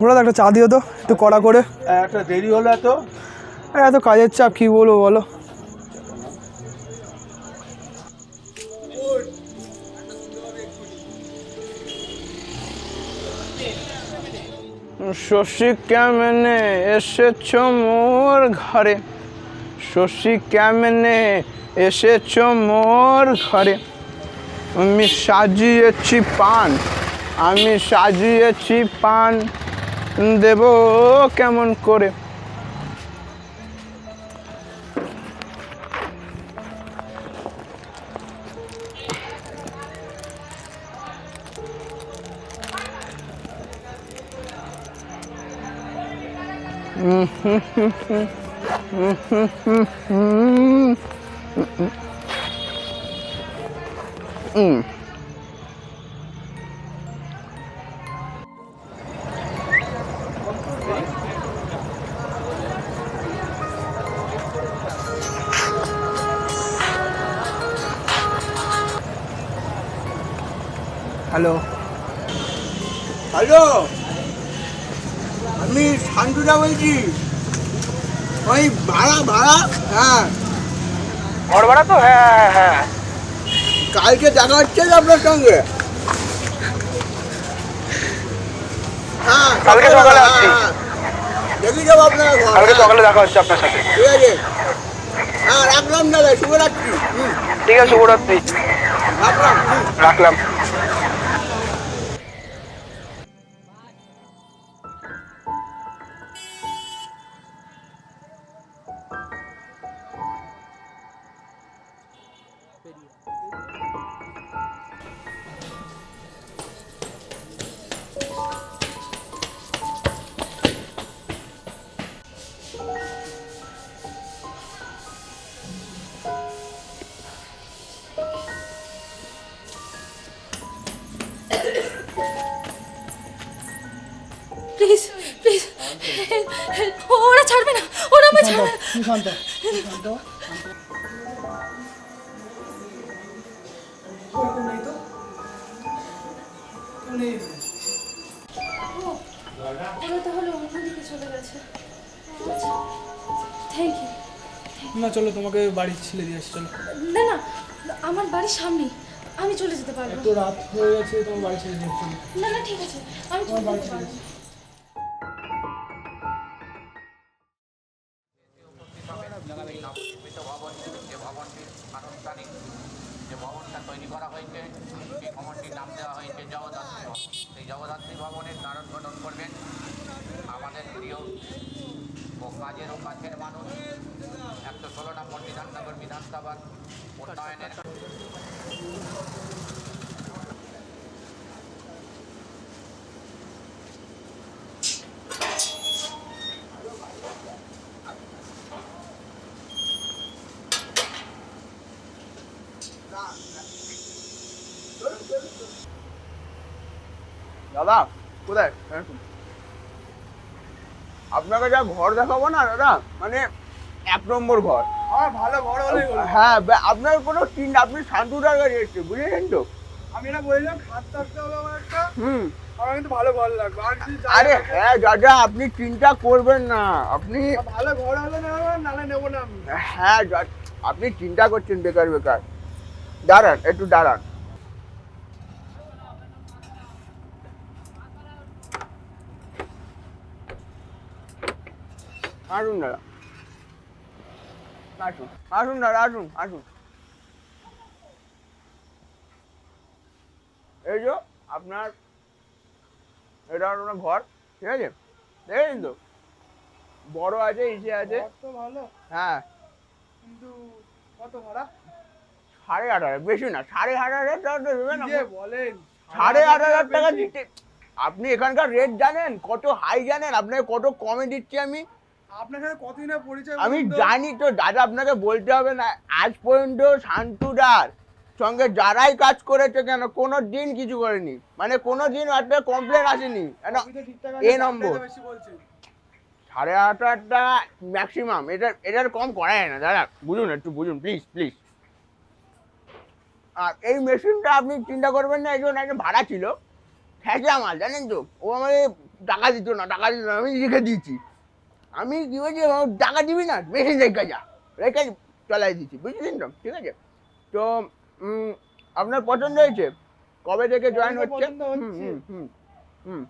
ওরা একটা চা দিও তো একটু কড়া করে। একটা দেরি হলো এত। এত কাজের চাপ কী বলবো বলো। শশী কেমনে এসেছ মোর ঘরে, শশী কেমনে এসেছ মোর ঘরে, আমি সাজিয়েছি পান, আমি সাজিয়েছি পান, দেব কেমন করে। হ্যালো হ্যালো, আমি শান্তুদা বলছি। ওই ভাড়া হ্যাঁ, ঘর ভাড়া তো? হ্যাঁ হ্যাঁ, কালকে দেখা হচ্ছে তো আপনার সঙ্গে। হ্যাঁ কালকে সকালে আসছি। দেখি যাবো আপনার ঘর। কালকে সকালে দেখা হচ্ছে আপনার সাথে। ঠিক আছে, হ্যাঁ রাখলাম দাদা, শুভরাত্রি। ঠিক আছে, শুভরাত্রি। রাখলাম। রাখলাম। প্লিজ প্লিজ, ওরা ছাড়বে না, ওরা আমায় ছাড়বে না। শান্ত। ওরা তাহলে অন্যদিকে চলে গেছে। আচ্ছা, থ্যাংক ইউ। না চলো, তোমাকে বাড়ি ছেড়ে দিয়ে আসি, চলো। না না, আমার বাড়ির সামনেই, আমি চলে যেতে পারবো। তো রাত হয়ে গেছে, তোমার বাড়ি ছেড়ে দিয়ে আসি। না না, ঠিক আছে, আমি চলে যেতে পারবো। যে ভবনটা তৈরি করা হয়েছে সেই ভবনটির নাম দেওয়া হয়েছে জগদ্ধাত্রী ভবন। সেই জগদ্ধাত্রী ভবনের কারণ গঠন করবেন আমাদের প্রিয় ও কাজের মানুষ 116 নম্বর বিধাননগর বিধানসভার উন্নয়নের দাদা কোথায়? আপনাকে যা ঘর দেখাবো না দাদা, মানে 1 নম্বর ঘর। আমার ভালো ঘর হলেই হলো। হ্যাঁ, আপনার কোনো চিন্তা, আপনি শান্তুদার কাছে এসছে, বুঝেছেন তো? আমি না বললাম খাট থাকতে হবে আমার একটা, হুম। আমার কিন্তু ভালো ঘর লাগবে। আর কিছু চাই আরে না। হ্যাঁ দাদা, আপনি চিন্তা করবেন না, আপনি ভালো ঘর হলে নেবো, নাহলে নেবো না আমি। হ্যাঁ আপনি চিন্তা করছেন বেকার বেকার। দাঁড়ান, একটু দাঁড়ান। আসুন দাদা, আসুন আসুন দাদা, আসুন আসুন। এই যে আপনার, এটা আপনার ঘর, ঠিক আছে? দেখেছেন তো, বড় আছে, ইসে আছে। ঘর তো ভালো, হ্যাঁ, কিন্তু কত ভাড়া? 8,500, বেশি না, 8,500 টাকা দেবেন। কি যে বলেন, 8,500 টাকা বেশি। দিতে? আপনি এখানকার রেট জানেন কত হাই, জানেন আপনাকে কত কমে দিচ্ছি আমি? আপনার সাথে কতদিন না পরিচয় আমি বলুন তো? জানি তো দাদা, আপনাকে বলতে হবে না। আজ পর্যন্ত শান্তুদার সঙ্গে যারাই কাজ করেছে কেন, কোনো দিন কিছু করেনি, মানে কোনো দিন একটা কমপ্লেন আসেনি। আপনি তো ঠিকঠাক এ আছে, নম্বর দামটা বেশি বলছেন। 8,500 টাকা ম্যাক্সিমাম, এটার কম করা যায় না দাদা, বুঝুন, একটু বুঝুন প্লিজ প্লিজ। আর এই মেশিনটা আপনি চিন্তা করবেন না, একজন ভাড়া ছিল, খেঁচা মাল, জানেন তো? ও আমাকে টাকা দিত না, আমি লিখে দিয়েছি। আমি কি বলছি, টাকা দিবি না, বেশি রেখে যা, রেখে চলাই দিচ্ছি, বুঝলেন তো? ঠিক আছে, তো আপনার পছন্দ হয়েছে? কবে থেকে জয়েন হচ্ছে? পছন্দ হচ্ছে। হুম,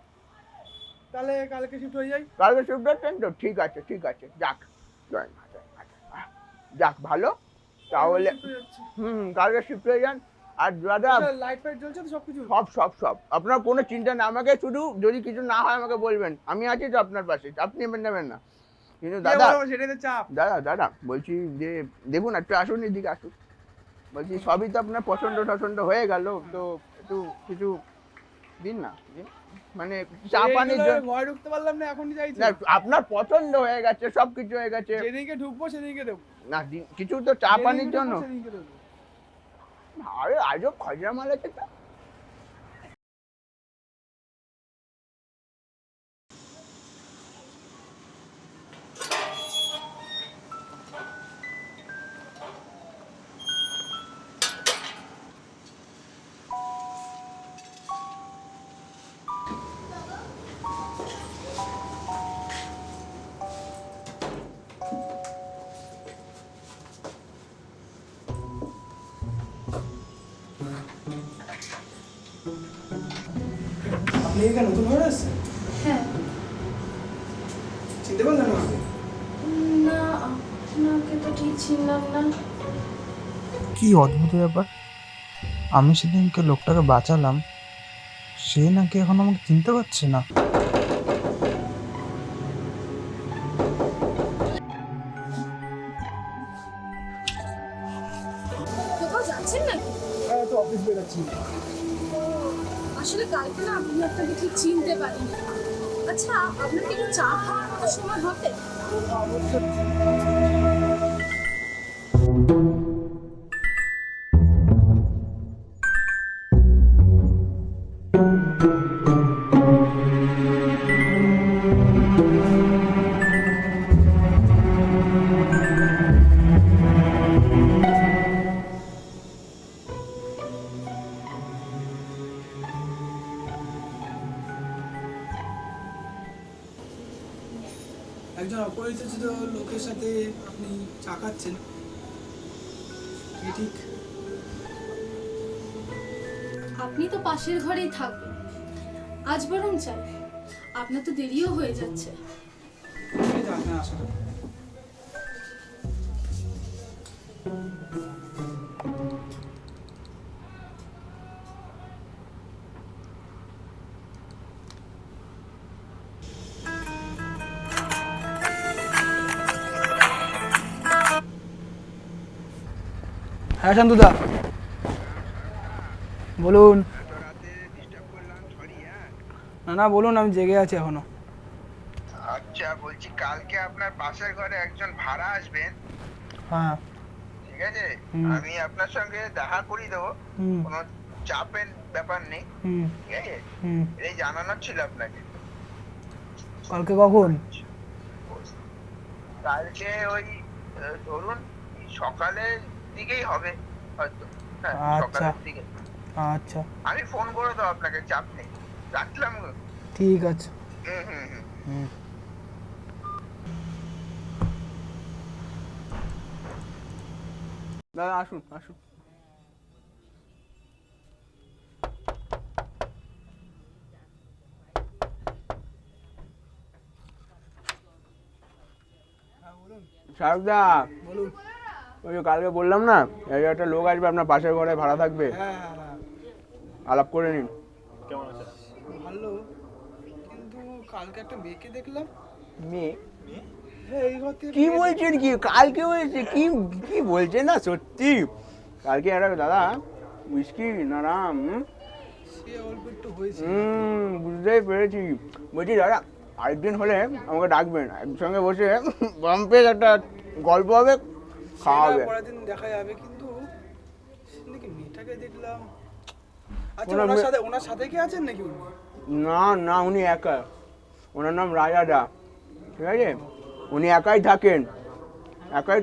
তাহলে কালকে শিফট হয়ে যাই। কালকে শিফট হচ্ছেন তো? ঠিক আছে, যাক, জয়েন যাক, ভালো। তাহলে Shift হয়ে যাচ্ছে। কালকে শিফট হয়ে যান। আর দাদা, লাইট ফাইট জ্বলছে তো সবকিছু? সব আপনার কোনো চিন্তা না, আমাকে শুধু যদি কিছু না হয় আমাকে বলবেন, আমি আছি তো আপনার পাশে, আপনি নেবেন না। কিন্তু দাদা, সেটাই তো চাপ। দাদা বলছি যে দেখুন একটু আসুন, এদিকে আসুন। বলছি সবই তো আপনার পছন্দ হয়ে গেল, তো একটু কিছু দিন না, মানে চা পানির জন্য। ভয় ঢুকতে পারলাম না, এখনই চাইছি। না, আপনার পছন্দ হয়ে গেছে, সবকিছু হয়ে গেছে, যেদিকে ঢুকবো সেদিকে দেবো। না কিছু তো চা পানির জন্য। সেদিকে দেবো। আরে আজও খজরা মাল আছে তো। আপনি এখানে নতুন হয়ে আসছেন? হ্যাঁ। চিনতে পারলেন আমাকে? না, আপনাকে তো ঠিক চিনলাম না। কি অদ্ভুত ব্যাপার, আমি সেদিনকে লোকটাকে বাঁচালাম, সে নাকি এখন আমাকে চিনতে পারছে না। কোথাও যাচ্ছেন নাকি? হ্যাঁ, তো অফিস বেরোচ্ছি। আসলে কালকে না আপনি আপনাকে ঠিক চিনতে পারিনি। আচ্ছা, আপনার কি একটু চা খাওয়ার মতো সময় হবে? একজন অপরিচিত লোকের সাথে আপনি চা খাচ্ছেন, কি ঠিক? আপনি তো পাশের ঘরেই থাকবেন, আজ বরং চাই, আপনার তো দেরিও হয়ে যাচ্ছে। এই যে আপনার আসাটা। হ্যাঁ শান্তদা, বলুন। না বলুন, আমি জেগে আছি এখনো। আচ্ছা, বলছি কালকে আপনার পাশের ঘরে একজন ভাড়া আসবেন, হ্যাঁ। ঠিক আছে? আমি আপনার সঙ্গে দেখা করিয়ে দেবো, কোনো চাপের ব্যাপার নেই, ঠিক আছে? এই জানানোর ছিল আপনাকে। কালকে কখন? কালকে ওই ধরুন সকালের দিকেই হবে হয়তো। হ্যাঁ, সকালের দিকে। আচ্ছা, আমি ফোন করে দেবো আপনাকে, চাপ নেই। রাখলাম। ঠিক আছে। দাদা আসুন। শাহরুখদা, বলুন। ওই যে কালকে বললাম না, এই একটা লোক আসবে আপনার পাশের ঘরে ভাড়া থাকবে, হ্যাঁ, আলাপ করে নিন। ভালো, কিন্তু কালকে একটা মেয়েকে দেখলাম। মেয়ে? হ্যাঁ, এই ঘর থেকে। কি বলছেন? কি কালকে হয়েছে? কি বলছেন না সত্যি? কালকে একটা দাদা উইস্কি না রাম, সে অল্প একটু হয়েছে। বুঝতেই পেরেছি। বলছি দাদা, আরেকদিন হলে আমাকে ডাকবেন, একসঙ্গে বসে বাম্পের একটা গল্প হবে, খাওয়া হবে। পরের দিন দেখা যাবে, কিন্তু নাকি মেয়েটাকে দেখলাম। আচ্ছা, ওনার সাথে কি আছেন নাকি উনি? না, উনি একা। ওনার নাম রাজাদা, ঠিক আছে? উনি একাই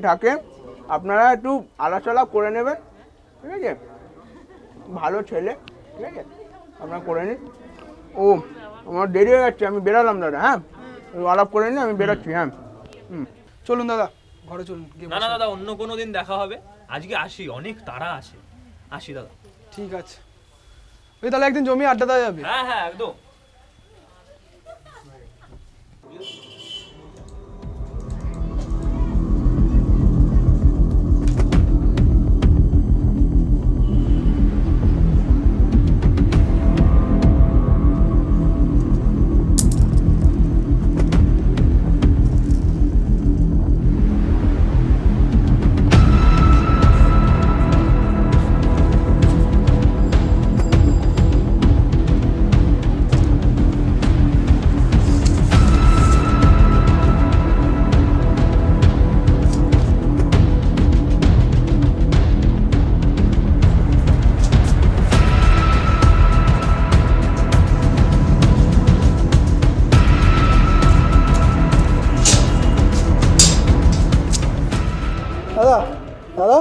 থাকেন। আপনারা একটু আলাপ করে নেবেন, ঠিক আছে? ভালো ছেলে, ঠিক আছে? আপনারা করে নিন। ও আমার দেরি হয়ে যাচ্ছে, আমি বেরালাম দাদা। হ্যাঁ, আলাপ করে নিই, আমি বেরোচ্ছি। হ্যাঁ, চলুন দাদা, ঘরে চলুন, গিয়ে না না বসুন। দাদা, অন্য কোনো দিন দেখা হবে, আজকে আসি, অনেক তাড়া আছে। আসি দাদা। ঠিক আছে, ওই তাহলে একদিন জমি আড্ডা দেওয়া যাবে। হ্যাঁ হ্যাঁ, একদম। দাদা, দাদা,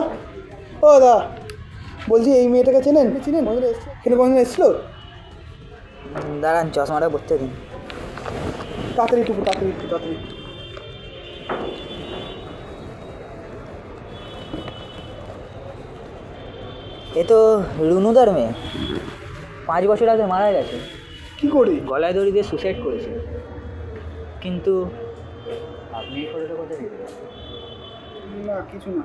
ও দাদা, বলছি এই মেয়েটাকে চেনেন? চিনেন? এখানে কোনদিন এসেছিল? দাঁড়ান, চশমাটা পরতে দিন। তাড়াতাড়ি একটু, তাড়াতাড়ি। এ তো রুনুদার মেয়ে, 5 বছর আগে মারা গেছে। কি করে? গলায় দড়ি দিয়ে সুসাইড করেছে। কিন্তু আপনি এই ফটোটা কোথায় নিতে? না, কিছু না।